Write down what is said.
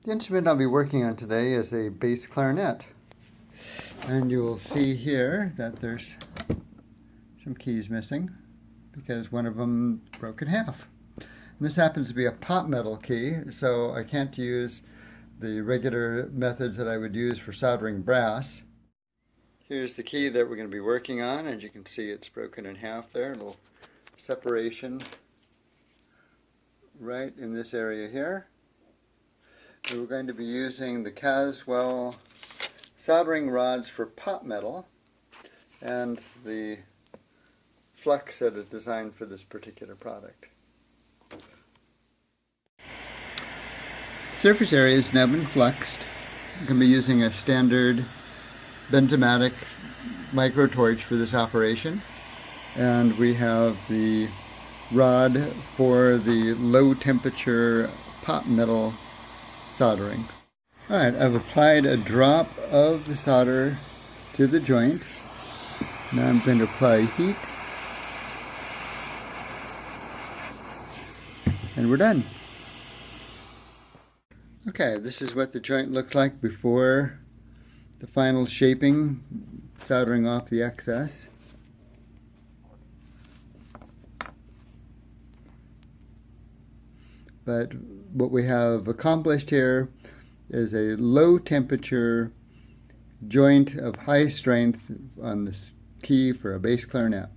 The instrument I'll be working on today is a bass clarinet. And you will see here that there's some keys missing because one of them broke in half. And this happens to be a pot metal key, so I can't use the regular methods that I would use for soldering brass. Here's the key that we're going to be working on, and you can see it's broken in half there, a little separation right in this area here. And we're going to be using the Casweld soldering rods for pot metal and the flux that is designed for this particular product. Surface area has now been fluxed. I'm going to be using a standard benzomatic micro torch for this operation, and we have the rod for the low temperature pot metal soldering. Alright, I've applied a drop of the solder to the joint. Now I'm going to apply heat, and we're done. Okay, this is what the joint looked like before the final shaping, soldering off the excess. But what we have accomplished here is a low temperature joint of high strength on this key for a bass clarinet.